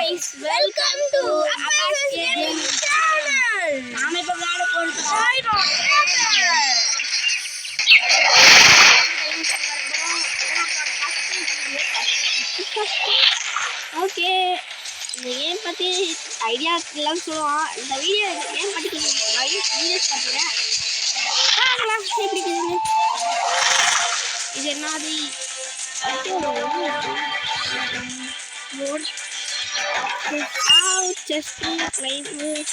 guys, welcome to Akash Gaming Channel. நாம இப்ப விளையாட போறது ஓகே. இந்த கேம் பத்தி ஐடியா இல்லைன்னு சொல்லுவோம். இந்த வீடியோ கேம் பத்தி வீடியோஸ் பார்த்துக்கிறேன். பார்க்கலாம் எப்படி இருக்குதுன்னு. இது என்னது board out just to play with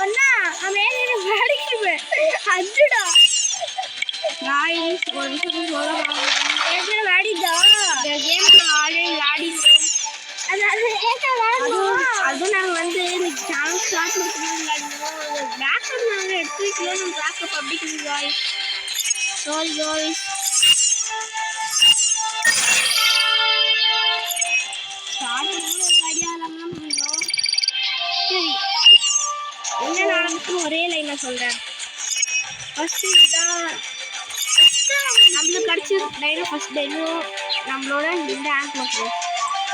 ஒண்ணா அமேனே வாடிக்குவே அஜடா गाइस ஒரு நிமிஷம் சொல்லலாம் ஏதோ வாடிடா இந்த கேம்ல ஆல்ரெடி வாடிட்டோம் அது நாங்க வந்து இந்த சேனல் ஸ்டார்ட் பண்ணிட்டோம் பேக்கப் நாங்க எடுத்துக்கலாம் நம்ம பேக்கப் அப்படிங்க गाइस sorry guys ஸ்டார்ட் பண்ண ஐடியா இல்லாம பண்ணோம் சரி என்ன நடந்துச்சு ஒரே லைன்ல சொல்றேன் ஃபர்ஸ்ட் இதான் நம்மளுக்கு கிடைச்ச டைனோ ஃபர்ஸ்ட் டைனோ நம்மளோட இந்த ஆங்க்ல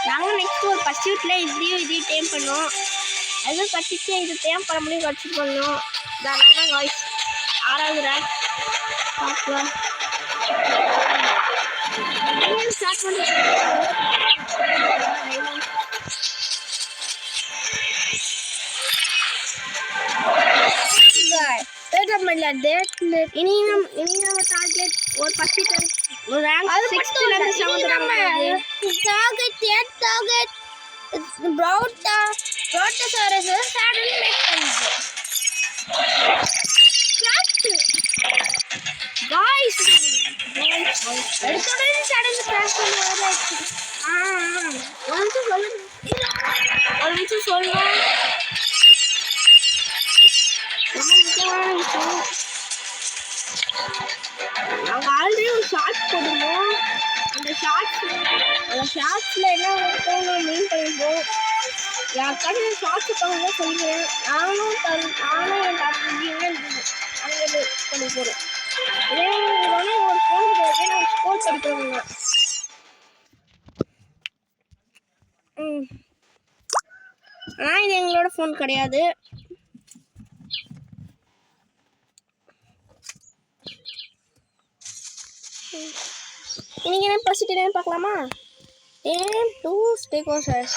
நாங்கள் நெக்ஸ்ட் ஒரு பர்சியூட்டில் இதையும் டேம் பண்ணோம் அது கட்டிச்சு இது டேம் பண்ண முடியும் கடிச்சு பண்ணோம் தான் வாய்ஸ் 6வது ரேங்க் பார்க்கலாம் ஸ்டார்ட் பண்ணி இனி நம்ம டார்கெட் ஒரு பர்சியூட் ஒரு ரேங்க் 6th ல இருந்து 7th rank target Brontosaurus saddle make guys அடுத்தது saddle crash பண்ணுவாங்க ஒரு நிமிஷம் சொல்லுங்க ரொம்ப முக்கியமான விஷயம் நாங்கள் ஆல்ரெடி ஒரு ஷார்ட்ஸ் போடுவோம் அந்த ஷார்ட்ஸில் என்ன இருக்கோம் மீன் பண்ணிப்போம் யாருக்காச்சும் ஷார்ட்ஸ் பண்ணி சொல்லுவேன் நானும் என் தம்பியுமே அங்கே பண்ணி போகிறோம் இதே ஒரு ஃபோன் நாங்கள் ஸ்கூல் படிக்கிறோங்க ஆனால் இது எங்களோட ஃபோன் கிடையாது இன்னைக்கு என்ன பர்சிட் என்ன பார்க்கலாமா டேம் 2 ஸ்டேகோசஸ்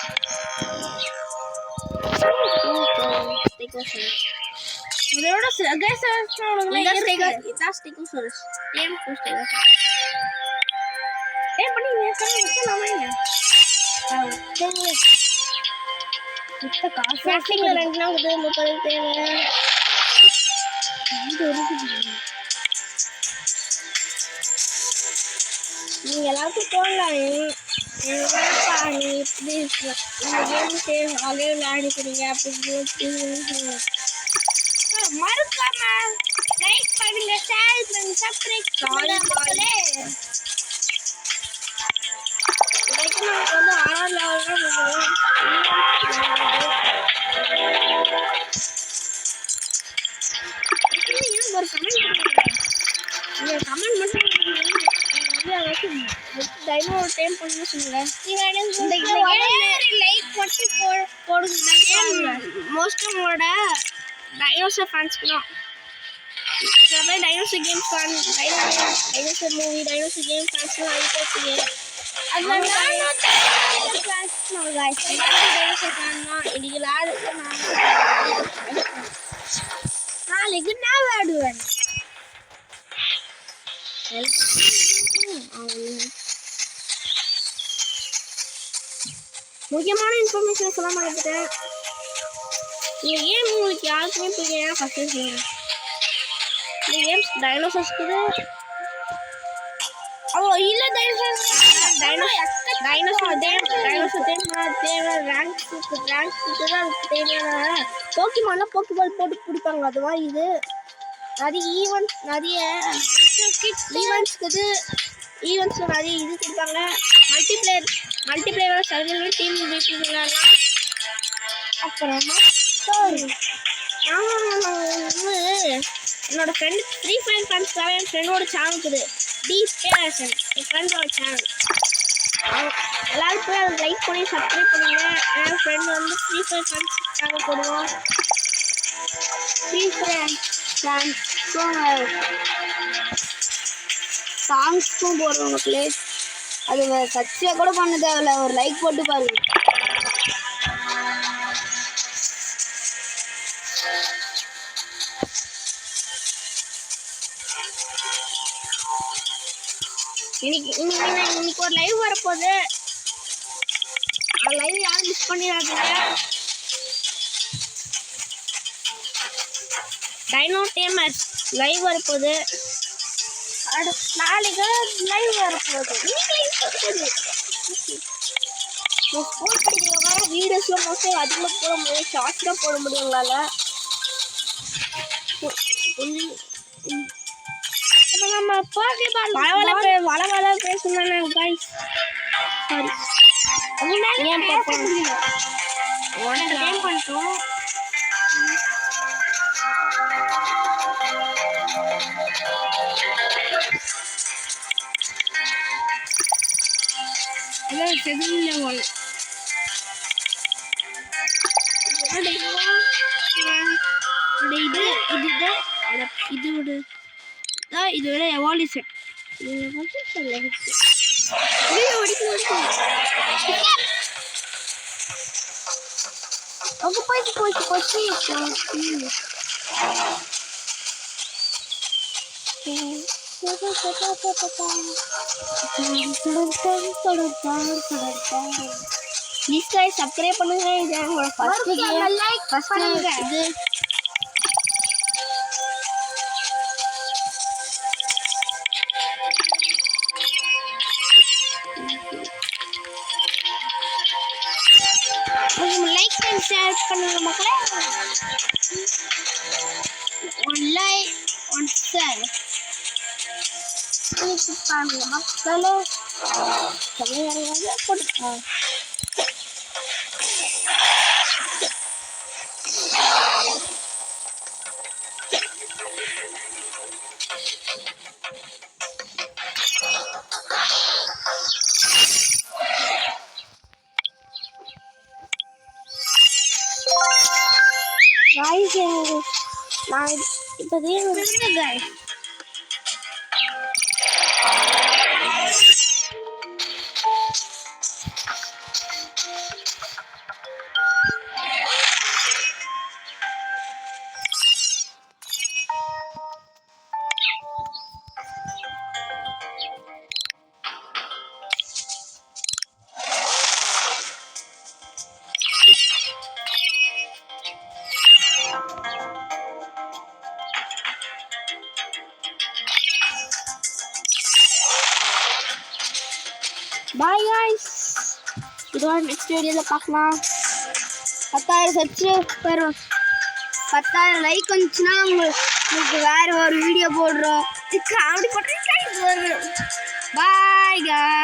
இதோட ஸ்டேகோசஸ் இதான் ஸ்டேகோசஸ் டேம் 2 ஸ்டேகோசஸ் டேம் பண்ணி சொல்லலாமா சுத்த காசு ஃபேக்டிங்ல ரெண்டுனா வந்து 30 தேவை இது இருக்குது நீங்கள் எல்லாத்துக்கும் போடலாம் நீ இப்படி இந்த கேம் அதே விளையாடிக்கிறீங்க அப்படின்னு மறக்காம லைக் பண்ணுங்க ஷேர் பண்ணுங்க சப்ஸ்கிரைப் பண்ணுங்க இதுக்கு நமக்கு வந்து 6வது லெவல் தான் ஒரு கமெண்ட் மட்டும் டைனோ டைம் பண்ண சொல்லுங்க இந்த லைக் மட்டும் போடுங்க மோஸ்ட் உங்களோட டைனோசர் ஃபேன்ஸ்க்கு தான் சில பேர் dinosaur game fan dinosaur movie dinosaur game ஃபேன்ஸ்லாம் ஆகிட்டே அதில் டைனோசர் ஃபேன் தான் இன்னைக்கு நாளைக்கு நான் விளையாடுவேன் முக்கியமான இன்ஃபர்மேஷன் சொல்ல மாட்டேன் இந்த கேம் உங்களுக்கு யாருக்குமே புரியல ஃபர்ஸ்ட் சொல்லுங்க இந்த கேம் டைனோசர்ஸ்க்கு இல்லை டைனோசர் தேவை ரேங்க் தான் தேவையான போக்கிமான்லாம் போக்கிபால் போட்டு பிடிப்பாங்க அதுவா இது நிறைய ஈவெண்ட்ஸ் நிறைய இது கொடுப்பாங்க மல்டிப்ளேயர் சர்வீஸ் டீம் விளையாடலாம் அப்புறமா என்னோட ஃப்ரெண்ட் ஃப்ரீ ஃபயர் ஃபேன்ஸ்க்காக என் ஃப்ரெண்டோட சேனல் இருக்குது டி ஸ்பேரசன் என் ஃப்ரெண்டோட சேனல். எல்லாரும் போய் அதை லைக் பண்ணி சப்ஸ்கிரைப் பண்ணுங்க. என் ஃப்ரெண்ட் வந்து ஃப்ரீ ஃபயர் ஃப்ரெண்ட்ஸுக்காக போடுவோம். ஃப்ரீ ஃபயர் சாங்ஸ்க்கும் போடுறோம் மக்களே. அது சப்ஸ்கிரைப் கூட பண்ண தேவையில்ல, ஒரு லைக் போட்டு பாருங்க. இன்னைக்கு ஒரு லைவ் வரப்போகுது. லைவ் யாரும் மிஸ் பண்ணிடாதீங்க. டைனோ டேமர்ஸ் லைவ் வரப்போகுது. நாளைக்கு லைவ் வரப்போகுது. இன்னைக்கு லைவ் வரப்போகுது. ஸ்கூல் படிக்கிறவங்க வீடியோஸ்லாம் மோஸ்ட்லி அதிகமாக போட முடியும், ஷார்ட்ஸ் தான் போட முடியும் உங்களால். நம்ம வளவள பேசணும் கைஸ். சாரி, ஏன் பண்ணிட்டோம். இதோட எவால்யூஷன் போச்சு. ப்ளீஸ் गाइस சப்ஸ்கிரைப் பண்ணுங்க. இது என்னோட ஃபர்ஸ்ட் கேம். ஃபர்ஸ்ட் இது லைக் அண்ட் ஷேர் பண்ணுங்க மக்களே. ஒன் லைக் ஒன் ஷேர் பண்ணுங்க மக்களே. போட்டு गाइस நான் இப்போதே गाइस பாய் गाइस. இதோட நெக்ஸ்ட் வீடியோல பார்க்கலாம். 10,000 சப்ஸ்கிரைபர் 10,000 லைக் வந்துச்சுன்னா உங்களுக்கு வேற ஒரு வீடியோ போடுறோம். காமெடி போட்டு பாய் गाइस.